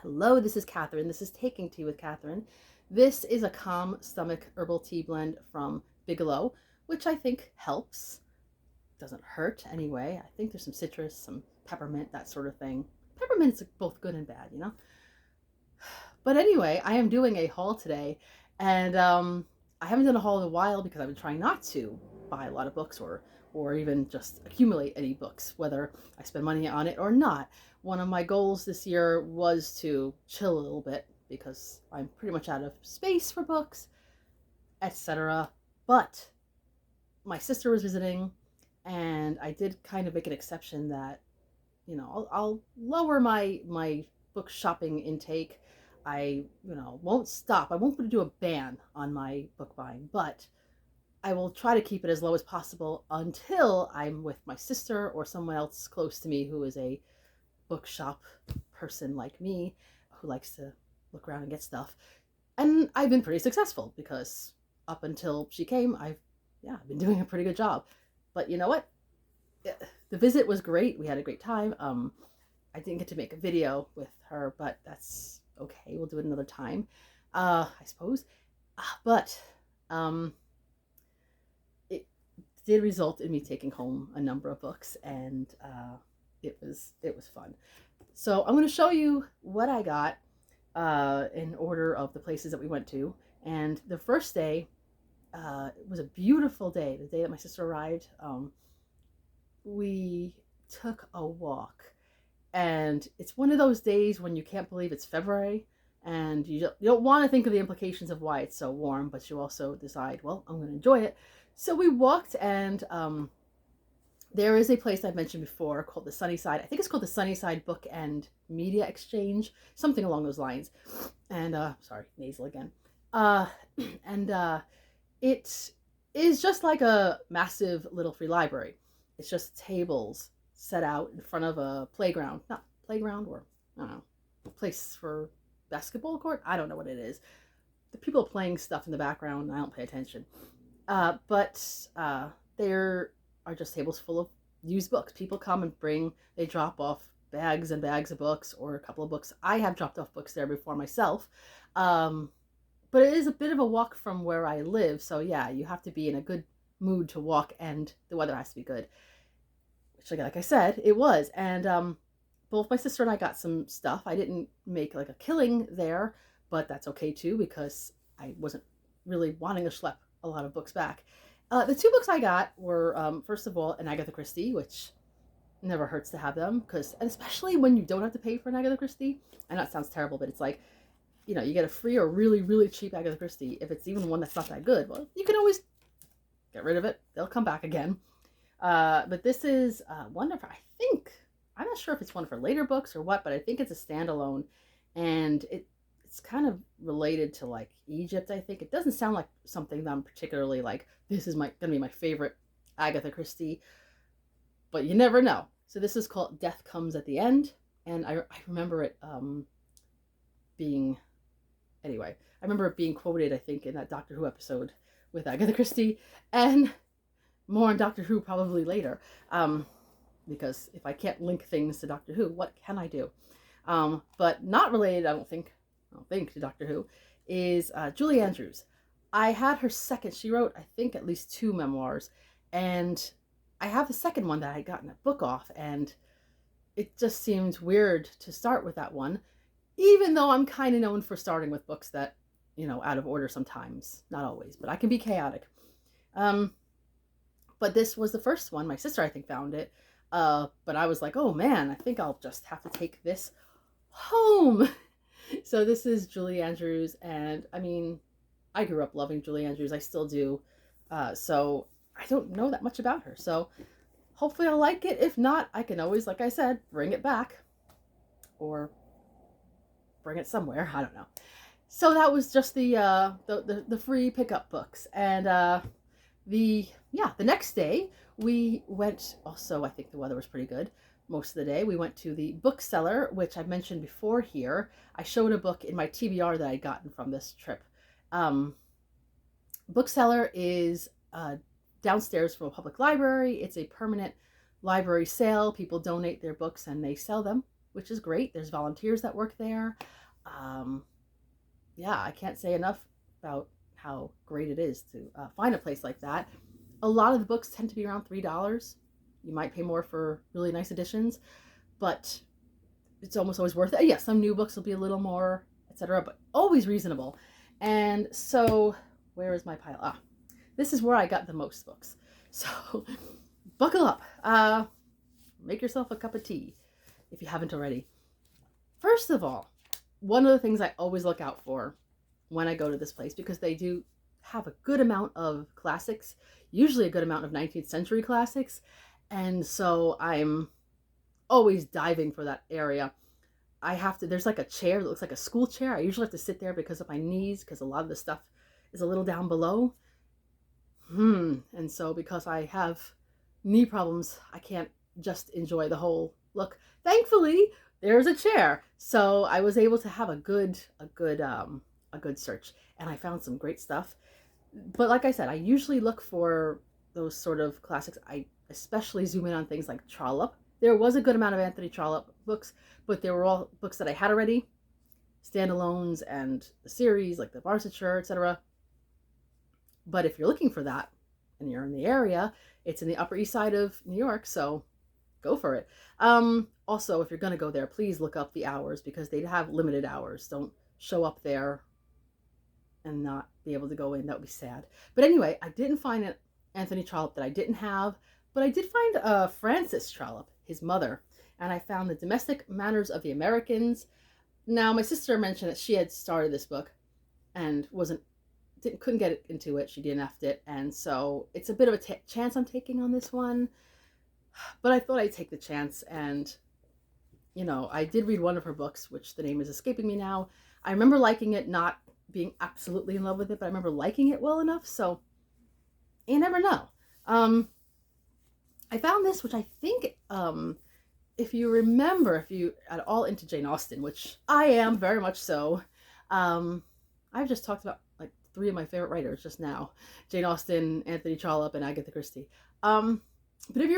Hello, this is Catherine. This is Taking Tea with Catherine. This is a calm stomach herbal tea blend from Bigelow, which I think helps. Doesn't hurt anyway. I think there's some citrus, some peppermint, that sort of thing. Peppermint's both good and bad, you know? But anyway, I am doing a haul today, and I haven't done a haul in a while because I've been trying not to buy a lot of books or even just accumulate any books, whether I spend money on it or not. One of my goals this year was to chill a little bit because I'm pretty much out of space for books, etc. But my sister was visiting, and I did kind of make an exception that I'll lower my book shopping intake. I won't stop. I won't do a ban on my book buying, but I will try to keep it as low as possible until I'm with my sister or someone else close to me who is a bookshop person like me, who likes to look around and get stuff. And I've been pretty successful because up until she came, I've been doing a pretty good job. But you know what? The visit was great. We had a great time. I didn't get to make a video with her, but that's okay. We'll do it another time, I suppose. But it did result in me taking home a number of books, and it was fun. So I'm going to show you what I got in order of the places that we went to. And the first day, it was a beautiful day. The day that my sister arrived, we took a walk, and it's one of those days when you can't believe it's February, and you don't want to think of the implications of why it's so warm, but you also decide, well, I'm going to enjoy it. So we walked, and there is a place I've mentioned before called the Sunnyside. I think it's called the Sunnyside Book and Media Exchange, something along those lines. And sorry, nasal again. And it is just like a massive little free library. It's just tables set out in front of a playground. Not playground, or I don't know, a place for basketball court. I don't know what it is. The people playing stuff in the background, I don't pay attention. But there are just tables full of used books. People come and they drop off bags and bags of books, or a couple of books. I have dropped off books there before myself. But it is a bit of a walk from where I live. So yeah, you have to be in a good mood to walk, and the weather has to be good. Which, like I said, it was. And both my sister and I got some stuff. I didn't make like a killing there, but that's okay too, because I wasn't really wanting to schlep a lot of books back. The two books I got were, first of all, an Agatha Christie, which never hurts to have them, and especially when you don't have to pay for an Agatha Christie. I know it sounds terrible, but it's like, you get a free or really, really cheap Agatha Christie. If it's even one that's not that good, well, you can always get rid of it. They'll come back again. But this is one of, I'm not sure if it's one of her later books or what, but I think it's a standalone, and it's kind of related to like Egypt, I think. It doesn't sound like something that I'm particularly like, this is gonna be my favorite Agatha Christie, but you never know. So this is called Death Comes at the End, and I remember it being, anyway, I remember it being quoted, I think, in that Doctor Who episode with Agatha Christie, and more on Doctor Who probably later, because if I can't link things to Doctor Who, what can I do? But not related, I don't think to Doctor Who, is Julie Andrews. I had her second. She wrote, I think, at least 2 memoirs, and I have the second one that I had gotten a book off, and it just seemed weird to start with that one, even though I'm kind of known for starting with books that, out of order sometimes, not always, but I can be chaotic. But this was the first one. My sister, I think, found it. But I was like, oh man, I think I'll just have to take this home. So this is Julie Andrews, and I mean, I grew up loving Julie Andrews. I still do. So I don't know that much about her. So hopefully I'll like it. If not, I can always, like I said, bring it back or bring it somewhere. I don't know. So that was just the free pickup books. And the next day we went, also, I think the weather was pretty good most of the day. We went to the Bookseller, which I mentioned before here. I showed a book in my TBR that I'd gotten from this trip. Bookseller is downstairs from a public library. It's a permanent library sale. People donate their books and they sell them which is great. There's volunteers that work there. Um, yeah, I can't say enough about how great it is to find a place like that. A lot of the books tend to be around $3. You might pay more for really nice editions, but it's almost always worth it. Yeah, some new books will be a little more, etc., but always reasonable. And so, where is my pile? This is where I got the most books. So, buckle up. Make yourself a cup of tea if you haven't already. First of all, one of the things I always look out for when I go to this place, because they do have a good amount of classics, usually a good amount of 19th century classics, and so I'm always diving for that area. There's like a chair that looks like a school chair. I usually have to sit there because of my knees, because a lot of the stuff is a little down below. And so because I have knee problems, I can't just enjoy the whole look. Thankfully, there's a chair. So I was able to have a good search, and I found some great stuff. But like I said, I usually look for those sort of classics. I especially zoom in on things like Trollope. There was a good amount of Anthony Trollope books, but they were all books that I had already, standalones and the series like the Barsetshire, etc. But if you're looking for that and you're in the area, it's in the Upper East Side of New York, so go for it. Also, if you're going to go there, please look up the hours, because they have limited hours. Don't show up there and not be able to go in. That would be sad. But anyway, I didn't find an Anthony Trollope that I didn't have, but I did find Francis Trollope, his mother, and I found The Domestic Manners of the Americans. Now, my sister mentioned that she had started this book and couldn't get into it. She DNF'd it, and so it's a bit of a chance I'm taking on this one. But I thought I'd take the chance, and I did read one of her books, which the name is escaping me now. I remember liking it, not being absolutely in love with it, but I remember liking it well enough, so you never know. I found this, which I think, if you at all into Jane Austen, which I am very much so, I've just talked about like 3 of my favorite writers just now: Jane Austen, Anthony Trollope, and Agatha Christie. But if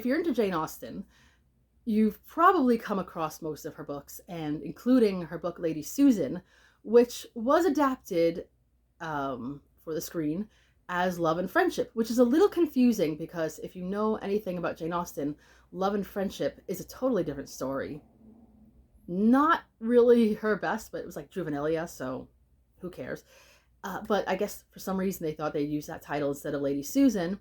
you're into Jane Austen, you've probably come across most of her books, and including her book Lady Susan, which was adapted for the screen as Love and Friendship, which is a little confusing because if you know anything about Jane Austen, Love and Friendship is a totally different story. Not really her best, but it was like juvenilia, so who cares? But I guess for some reason they thought they'd use that title instead of Lady Susan.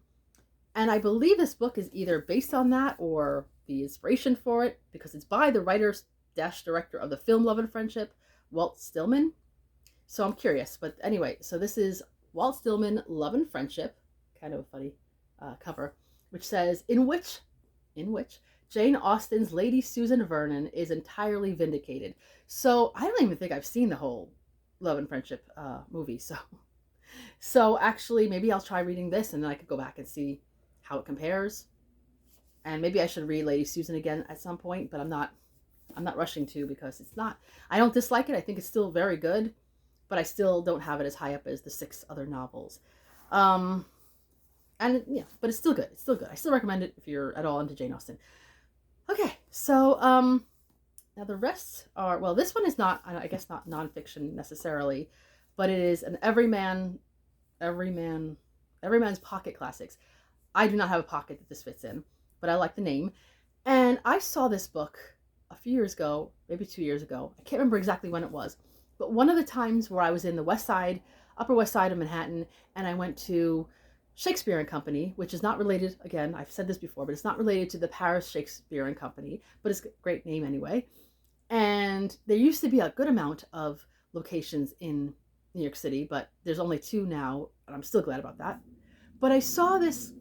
And I believe this book is either based on that or the inspiration for it, because it's by the writer/director of the film Love and Friendship, Walt Stillman. So I'm curious. But anyway, so this is Walt Stillman, Love and Friendship, kind of a funny cover, which says, in which Jane Austen's Lady Susan Vernon is entirely vindicated. So I don't even think I've seen the whole Love and Friendship movie. So actually, maybe I'll try reading this, and then I could go back and see how it compares. And maybe I should read Lady Susan again at some point, but I'm not rushing to, because I don't dislike it. I think it's still very good, but I still don't have it as high up as the 6 other novels. But it's still good. It's still good. I still recommend it if you're at all into Jane Austen. Okay, so now the rest are, well, this one is not, I guess not nonfiction necessarily, but it is an everyman's pocket classics. I do not have a pocket that this fits in, but I like the name. And I saw this book a few years ago, maybe 2 years ago. I can't remember exactly when it was, but one of the times where I was in the Upper West Side of Manhattan, and I went to Shakespeare and Company, which is not related, again, I've said this before, but it's not related to the Paris Shakespeare and Company, but it's a great name anyway. And there used to be a good amount of locations in New York City, but there's only 2 now, and I'm still glad about that. But I saw this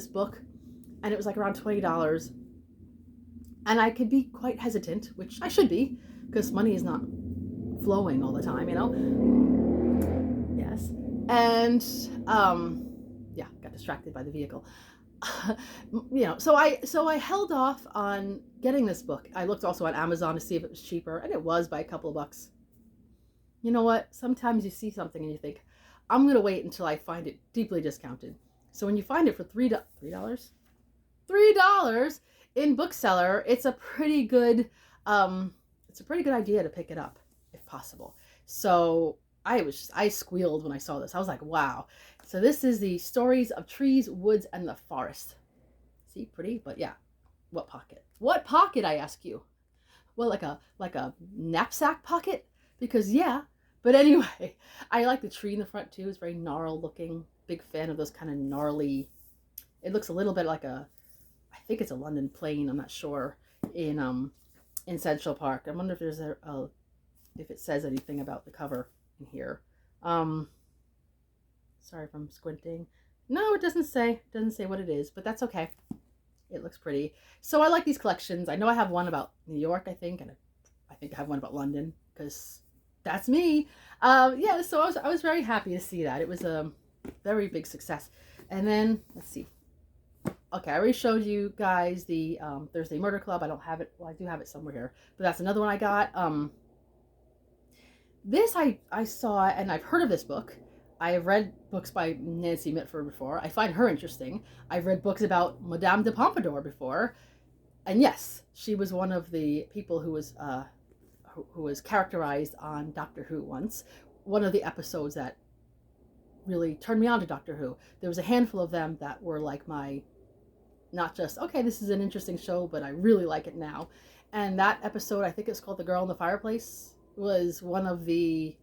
book, and it was like around $20, and I could be quite hesitant, which I should be, because money is not flowing all the time, Yes. And got distracted by the vehicle. So I held off on getting this book. I looked also on Amazon to see if it was cheaper, and it was by a couple of bucks. You know what? Sometimes you see something and you think, I'm going to wait until I find it deeply discounted. So when you find it for $3, in Bookseller, it's a pretty good idea to pick it up if possible. So I squealed when I saw this. I was like, wow. So this is the Stories of Trees, Woods, and the Forest. See, pretty, but yeah. What pocket? What pocket, I ask you? Well, like a knapsack pocket? Because yeah. But anyway, I like the tree in the front too. It's very gnarled looking. Big fan of those kind of gnarly. It looks a little bit like I think it's a London plane. I'm not sure in Central Park. I wonder if there's if it says anything about the cover in here. Um, Sorry if I'm squinting. No, it doesn't say. It doesn't say what it is, but that's okay. It looks pretty. So I like these collections. I know I have one about New York, I think, and I think I have one about London because that's me. Yeah, so I was very happy to see that. It was a very big success. And then let's see. Okay, I already showed you guys the Thursday Murder Club. I don't have it. Well, I do have it somewhere here, but that's another one I got. This I saw, and I've heard of this book. I have read books by Nancy Mitford before. I find her interesting. I've read books about Madame de Pompadour before, and yes, she was one of the people who was characterized on Doctor Who once. One of the episodes that really turned me on to Doctor Who. There was a handful of them that were like my, not just, okay, this is an interesting show, but I really like it now. And that episode, I think it's called The Girl in the Fireplace, was one of the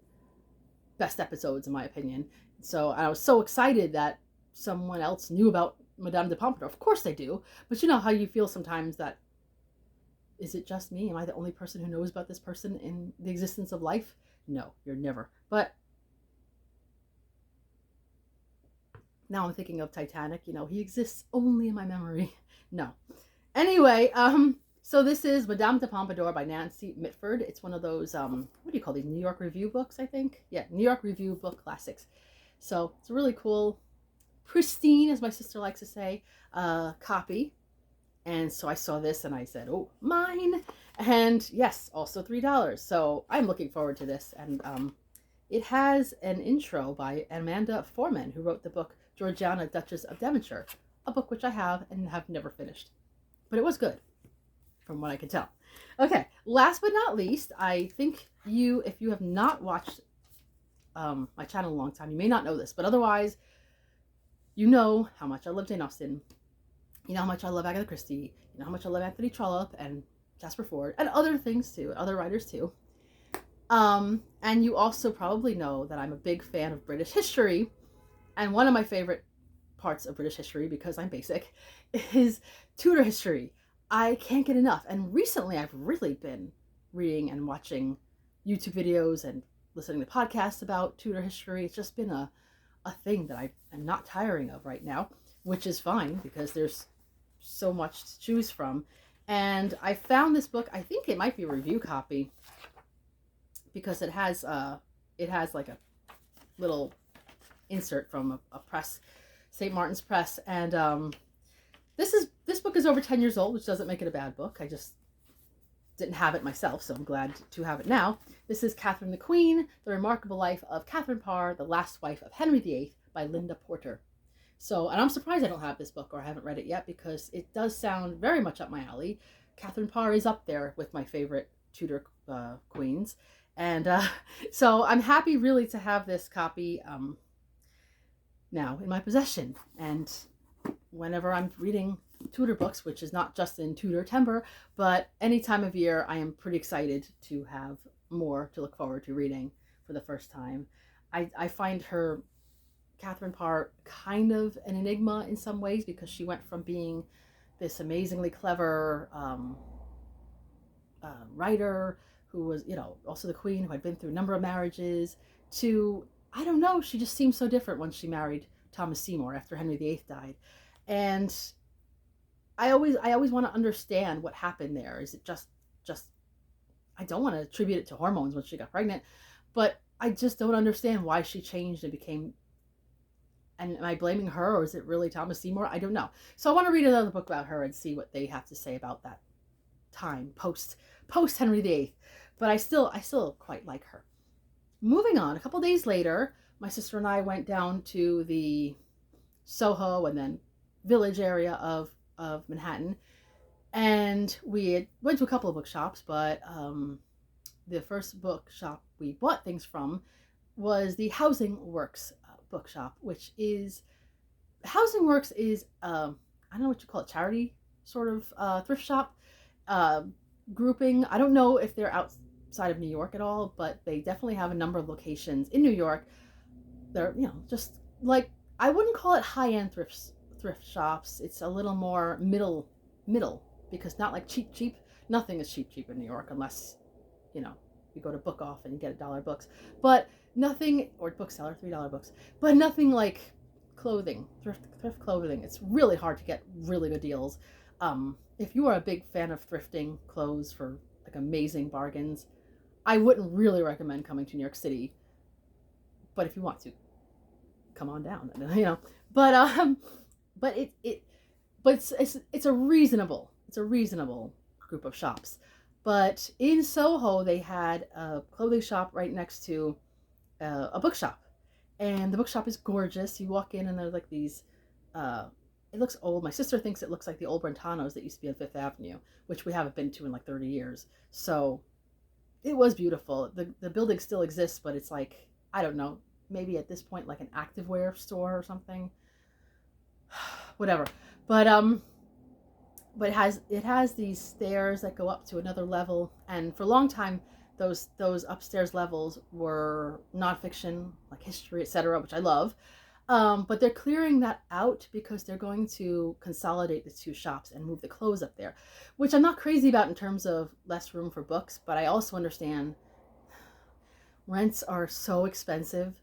best episodes in my opinion. So I was so excited that someone else knew about Madame de Pompadour. Of course they do, but you know how you feel sometimes that, is it just me? Am I the only person who knows about this person in the existence of life? No, you're never. But now I'm thinking of Titanic, he exists only in my memory. No. Anyway, so this is Madame de Pompadour by Nancy Mitford. It's one of those, what do you call these? New York Review books, I think? Yeah, New York Review book classics. So it's a really cool, pristine, as my sister likes to say, copy. And so I saw this and I said, oh, mine. And yes, also $3. So I'm looking forward to this. And it has an intro by Amanda Foreman, who wrote the book Georgiana, Duchess of Devonshire, a book which I have and have never finished. But it was good, from what I can tell. Okay, last but not least, I think if you have not watched my channel in a long time, you may not know this, but otherwise, you know how much I love Jane Austen. You know how much I love Agatha Christie. You know how much I love Anthony Trollope and Jasper Fforde and other things too, other writers too. And you also probably know that I'm a big fan of British history. And one of my favorite parts of British history, because I'm basic, is Tudor history. I can't get enough. And recently I've really been reading and watching YouTube videos and listening to podcasts about Tudor history. It's just been a thing that I am not tiring of right now, which is fine because there's so much to choose from. And I found this book, I think it might be a review copy, because it has like a little insert from a press, St. Martin's Press. And this book is over 10 years old, which doesn't make it a bad book. I just didn't have it myself, so I'm glad to have it now. This is Catherine the Queen, The Remarkable Life of Catherine Parr, the Last Wife of Henry VIII by Linda Porter. So, and I'm surprised I don't have this book or I haven't read it yet, because it does sound very much up my alley. Catherine Parr is up there with my favorite Tudor queens. And so I'm happy really to have this copy now in my possession. And whenever I'm reading Tudor books, which is not just in Tudor timber, but any time of year, I am pretty excited to have more to look forward to reading for the first time. I find her, Catherine Parr, kind of an enigma in some ways, because she went from being this amazingly clever writer who was, also the queen who had been through a number of marriages, to, I don't know, she just seemed so different when she married Thomas Seymour after Henry VIII died. And I always want to understand what happened there. Is it just I don't want to attribute it to hormones when she got pregnant, but I just don't understand why she changed and became, and am I blaming her, or is it really Thomas Seymour? I don't know. So I want to read another book about her and see what they have to say about that time post Henry VIII. But I still quite like her. Moving on, a couple days later, my sister and I went down to the Soho and then Village area of Manhattan And went to a couple of bookshops, but the first bookshop we bought things from was the Housing Works bookshop, which is Housing Works is I don't know what you call it, charity sort of thrift shop uh, grouping. I don't know if they're outside of New York at all, but they definitely have a number of locations in New York. They're just like, I wouldn't call it high end thrift shops. It's a little more middle, because not like cheap. Nothing is cheap in New York unless you know you go to Book Off and you get $1 books, but nothing, or Bookseller, $3 books, but nothing like clothing, thrift clothing. It's really hard to get really good deals. If you are a big fan of thrifting clothes for like amazing bargains, I wouldn't really recommend coming to New York City. But if you want to, come on down, But but it's a reasonable group of shops. But in Soho, they had a clothing shop right next to a bookshop, and the bookshop is gorgeous. You walk in and there's like these. It looks old. My sister thinks it looks like the old Brentanos that used to be on Fifth Avenue, which we haven't been to in like 30 years. So it was beautiful. The building still exists, but it's like, I don't know, maybe at this point like an activewear store or something. Whatever. But it has these stairs that go up to another level, and for a long time those upstairs levels were nonfiction, like history, etc., which I love. But they're clearing that out because they're going to consolidate the two shops and move the clothes up there, which I'm not crazy about in terms of less room for books, but I also understand rents are so expensive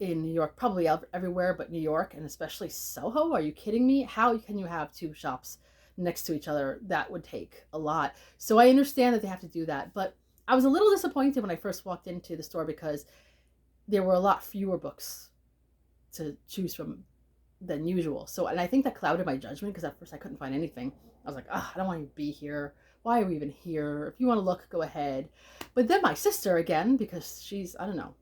in New York, probably everywhere but New York, and especially Soho. Are you kidding me? How can you have two shops next to each other? That would take a lot. So I understand that they have to do that, but I was a little disappointed when I first walked into the store because there were a lot fewer books to choose from than usual. So, and I think that clouded my judgment because at first I couldn't find anything. I was like, I don't want to be here. Why are we even here? If you want to look, go ahead. But then my sister, again, because she's, I don't know,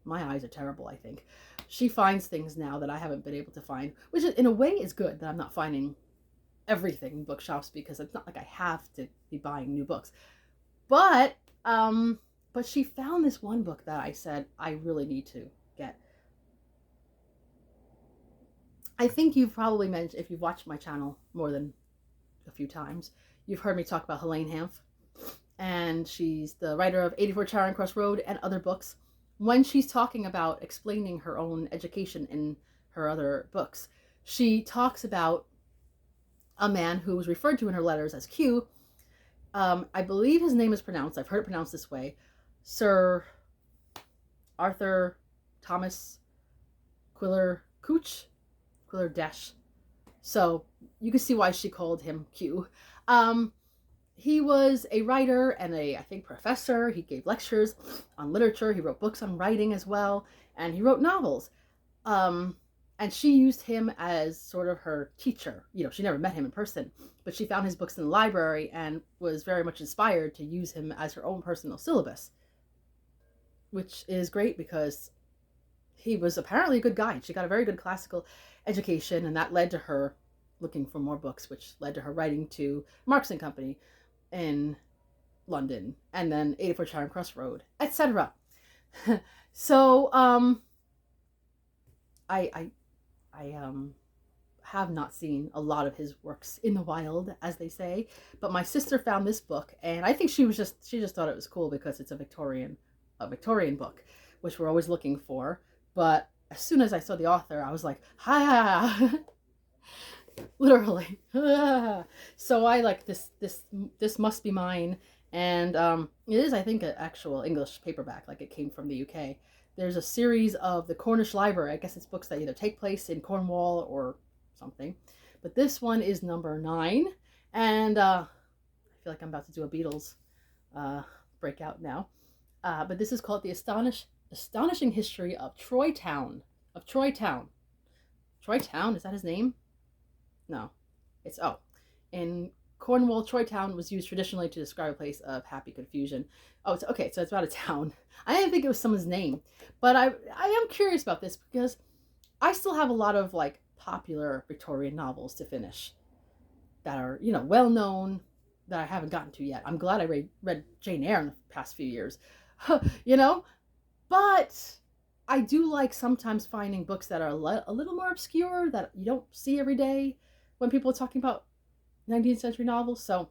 my eyes are terrible, I think. She finds things now that I haven't been able to find, which in a way is good that I'm not finding everything in bookshops, because it's not like I have to be buying new books. But she found this one book that I said I really need to get. I think you've probably mentioned, if you've watched my channel more than a few times, you've heard me talk about Helene Hanff. And she's the writer of 84 Charing Cross Road and other books. When she's talking about explaining her own education in her other books, she talks about a man who was referred to in her letters as Q. I believe his name is pronounced, I've heard it pronounced this way, Sir Arthur Thomas Quiller Couch. Quiller Dash. So you can see why she called him Q. He was a writer and I think, professor. He gave lectures on literature. He wrote books on writing as well, and he wrote novels. And she used him as sort of her teacher. She never met him in person, but she found his books in the library and was very much inspired to use him as her own personal syllabus, which is great because he was apparently a good guide. She got a very good classical education, and that led to her looking for more books, which led to her writing to Marks and Company in London, and then 84 Charing Cross Road, etc. So I have not seen a lot of his works in the wild, as they say, but my sister found this book, and I think she just thought it was cool because it's a Victorian book, which we're always looking for. But as soon as I saw the author, I was like, ha, literally. So I like this must be mine. And it is, I think, an actual English paperback, like it came from the UK. There's a series of the Cornish Library. I guess it's books that either take place in Cornwall or something. But this one is number 9. And I feel like I'm about to do a Beatles breakout now. But this is called The Astonishing History of Troy Town. Troy Town, is that his name? No. In Cornwall, Troy Town was used traditionally to describe a place of happy confusion. Oh, it's okay, so it's about a town. I didn't think it was someone's name, but I am curious about this because I still have a lot of like popular Victorian novels to finish. that are, well known, that I haven't gotten to yet. I'm glad I read Jane Eyre in the past few years, you know? But I do like sometimes finding books that are a little more obscure that you don't see every day when people are talking about 19th century novels. So,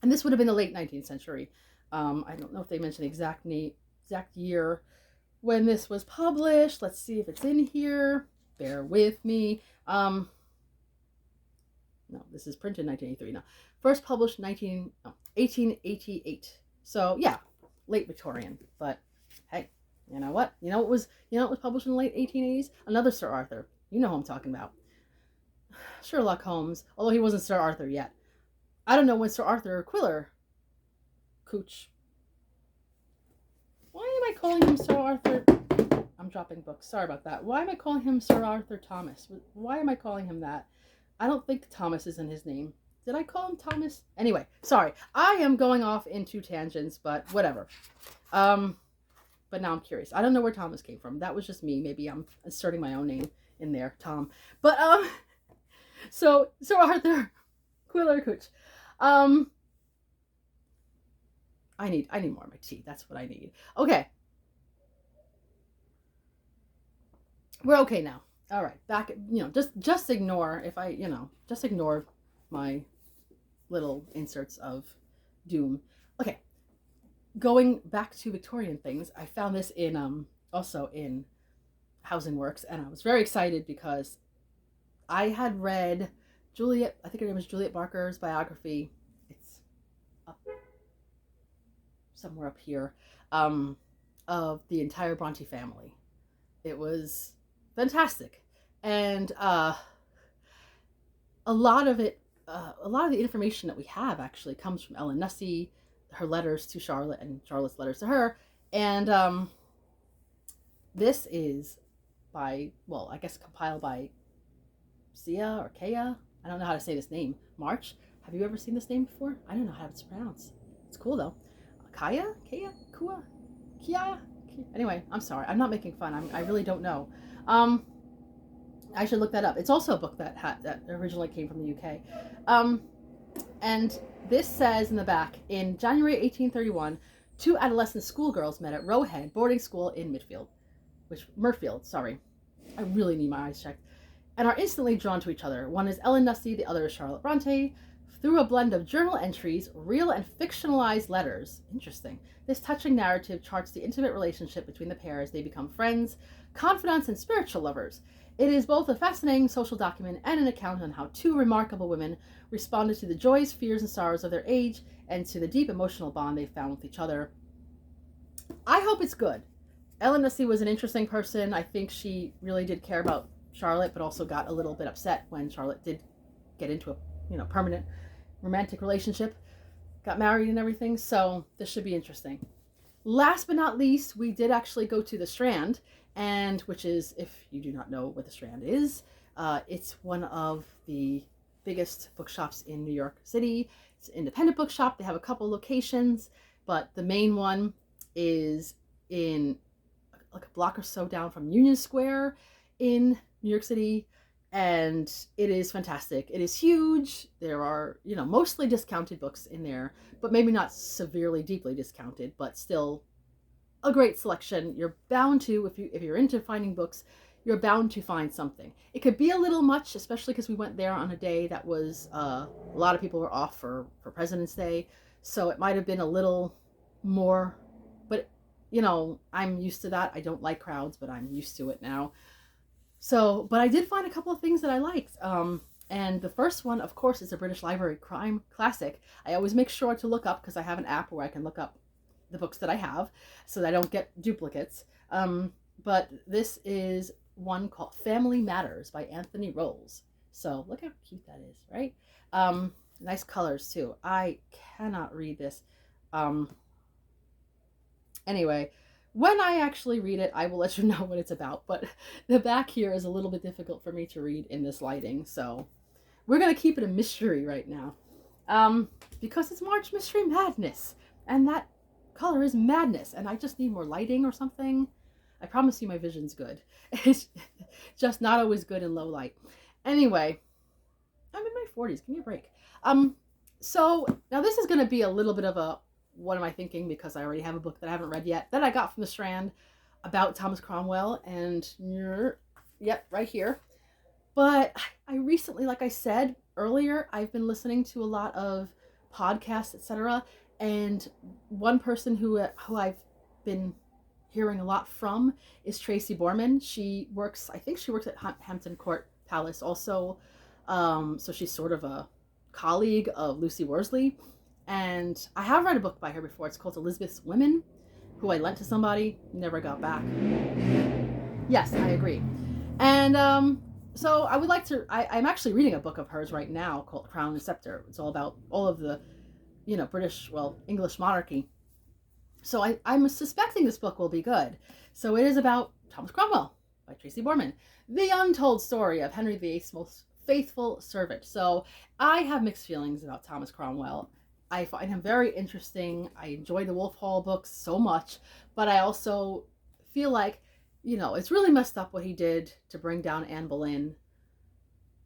and this would have been the late 19th century. I don't know if they mentioned the exact year when this was published. Let's see if it's in here. Bear with me. No, this is printed in 1983. No, first published 1888. So yeah, late Victorian. But hey, you know what? What was published in the late 1880s? Another Sir Arthur. You know who I'm talking about. Sherlock Holmes, although he wasn't Sir Arthur yet. I don't know when Sir Arthur Quiller Cooch. Why am I calling him Sir Arthur? I'm dropping books. Sorry about that. Why am I calling him Sir Arthur Thomas? Why am I calling him that? I don't think Thomas is in his name. Did I call him Thomas? Anyway, sorry. I am going off into tangents, but whatever. But now I'm curious. I don't know where Thomas came from. That was just me. Maybe I'm inserting my own name in there, Tom. But so Sir Arthur Quiller Cooch. I need more of my tea. That's what I need. Okay. We're okay now. All right. Back, just ignore if I, just ignore my little inserts of doom. Okay. Going back to Victorian things, I found this in also in Housing Works, and I was very excited because I had read Juliet, I think her name was Juliet Barker's biography. It's up somewhere up here, of the entire Bronte family. It was fantastic, and a lot of the information that we have actually comes from Ellen Nussey, her letters to Charlotte and Charlotte's letters to her, and this is I guess compiled by Kea. I don't know how to say this name. March. Have you ever seen this name before? I don't know how it's pronounced. It's cool though. Kea? Anyway, I'm sorry. I'm not making fun. I really don't know. I should look that up. It's also a book that originally came from the UK. And this says in the back, in January 1831, two adolescent schoolgirls met at Roe Head boarding school in Murfield, sorry. I really need my eyes checked. And are instantly drawn to each other. One is Ellen Nussey, the other is Charlotte Bronte. Through a blend of journal entries, real and fictionalized letters, interesting, this touching narrative charts the intimate relationship between the pair as they become friends, confidants, and spiritual lovers. It is both a fascinating social document and an account on how two remarkable women responded to the joys, fears, and sorrows of their age and to the deep emotional bond they found with each other. I hope it's good. Ellen Nussey was an interesting person. I think she really did care about Charlotte, but also got a little bit upset when Charlotte did get into a permanent romantic relationship, got married and everything. So this should be interesting. Last but not least, we did actually go to the Strand, and which is, if you do not know what the Strand is, it's one of the biggest bookshops in New York City. It's an independent bookshop. They have a couple locations, but the main one is in like a block or so down from Union Square in New York City, and it is fantastic. It is huge. There are, mostly discounted books in there, but maybe not severely deeply discounted, but still a great selection. You're bound to, if you're into finding books, you're bound to find something. It could be a little much, especially because we went there on a day that was a lot of people were off for President's Day, so it might have been a little more, but I'm used to that. I don't like crowds, but I'm used to it now. So, but I did find a couple of things that I liked. And the first one, of course, is a British Library crime classic. I always make sure to look up, because I have an app where I can look up the books that I have so that I don't get duplicates. But this is one called Family Matters by Anthony Rolls. So look how cute that is, right? Nice colors too. I cannot read this. Anyway, when I actually read it, I will let you know what it's about. But the back here is a little bit difficult for me to read in this lighting. So we're going to keep it a mystery right now. Because it's March Mystery Madness. And that color is madness. And I just need more lighting or something. I promise you my vision's good. It's just not always good in low light. Anyway, I'm in my 40s. Give me a break. So now this is going to be a little bit of a what am I thinking, because I already have a book that I haven't read yet that I got from the Strand about Thomas Cromwell, and yep, right here. But I recently, like I said earlier, I've been listening to a lot of podcasts, etc. And one person who I've been hearing a lot from is Tracy Borman. She works, I think she works at Hampton Court Palace also. So she's sort of a colleague of Lucy Worsley. And I have read a book by her before. It's called Elizabeth's Women, who I lent to somebody, never got back. Yes, I agree. And so I would like to, I'm actually reading a book of hers right now called Crown and Scepter. It's all about all of the, British, English monarchy. So I'm suspecting this book will be good. So it is about Thomas Cromwell by Tracy Borman, the untold story of Henry VIII's most faithful servant. So I have mixed feelings about Thomas Cromwell. I find him very interesting. I enjoy the Wolf Hall books so much, but I also feel like, it's really messed up what he did to bring down Anne Boleyn.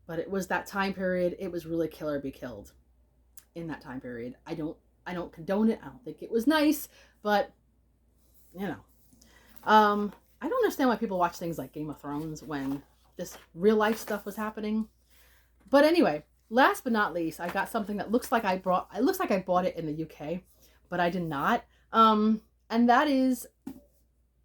But it was that time period. It was really kill or be killed in that time period. I don't condone it. I don't think it was nice, but I don't understand why people watch things like Game of Thrones when this real life stuff was happening. But anyway, last but not least, I got something that looks like I bought it in the UK, but I did not. And that is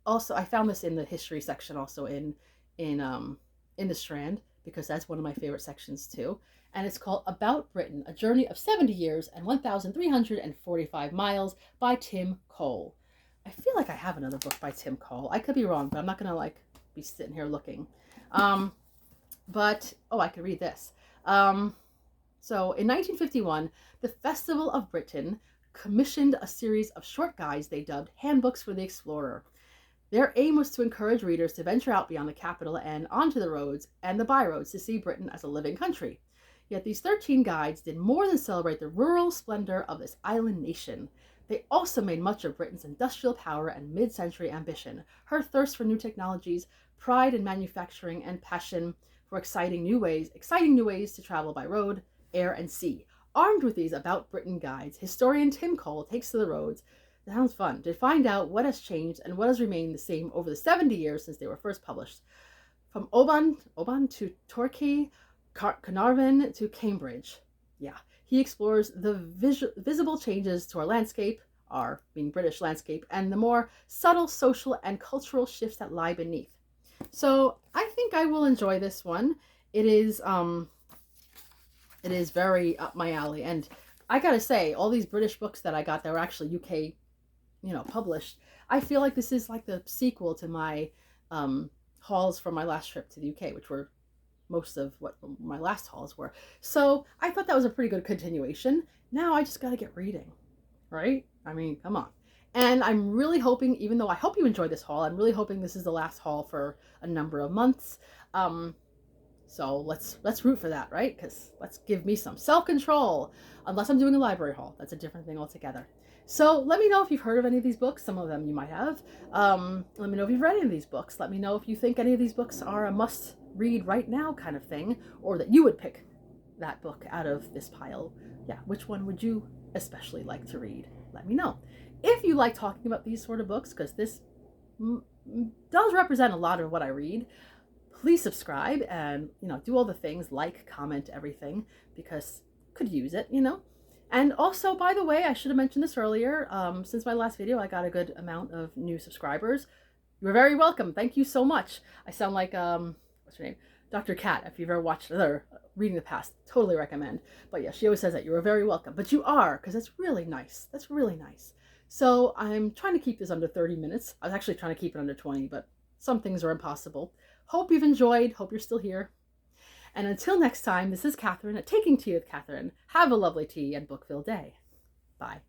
also, I found this in the history section, also in the Strand, because that's one of my favorite sections too. And it's called About Britain, A Journey of 70 Years and 1,345 Miles by Tim Cole. I feel like I have another book by Tim Cole. I could be wrong, but I'm not gonna be sitting here looking. But I could read this. So in 1951, the Festival of Britain commissioned a series of short guides they dubbed Handbooks for the Explorer. Their aim was to encourage readers to venture out beyond the capital and onto the roads and the byroads to see Britain as a living country. Yet these 13 guides did more than celebrate the rural splendor of this island nation. They also made much of Britain's industrial power and mid-century ambition, her thirst for new technologies, pride in manufacturing, and passion for exciting new ways to travel by road, air, and sea. Armed with these About Britain guides, historian Tim Cole takes to the roads, that sounds fun, to find out what has changed and what has remained the same over the 70 years since they were first published. From Oban to Torquay, Carnarvon to Cambridge. Yeah, he explores the visible changes to our landscape, our being British landscape, and the more subtle social and cultural shifts that lie beneath. So I think I will enjoy this one. It is very up my alley, and I gotta say, all these British books that I got that were actually UK, published, I feel like this is like the sequel to my hauls from my last trip to the UK, which were most of what my last hauls were. So I thought that was a pretty good continuation. Now I just gotta get reading, right? I mean, come on. And I'm really hoping, even though I hope you enjoyed this haul, I'm really hoping this is the last haul for a number of months. So let's root for that, right? Because let's give me some self-control. Unless I'm doing a library haul. That's a different thing altogether. So let me know if you've heard of any of these books. Some of them you might have. Let me know if you've read any of these books. Let me know if you think any of these books are a must-read right now kind of thing, or that you would pick that book out of this pile. Yeah, which one would you especially like to read? Let me know. If you like talking about these sort of books, because this does represent a lot of what I read, please subscribe and, do all the things, like, comment, everything, because could use it, And also, by the way, I should have mentioned this earlier. Since my last video, I got a good amount of new subscribers. You're very welcome. Thank you so much. I sound like, what's her name? Dr. Kat. If you've ever watched other Reading the Past, totally recommend. But yeah, she always says that you're very welcome. But you are, because that's really nice. That's really nice. So I'm trying to keep this under 30 minutes. I was actually trying to keep it under 20, but some things are impossible. Hope you've enjoyed. Hope you're still here. And until next time, this is Catherine at Taking Tea with Catherine. Have a lovely tea and book-filled day. Bye.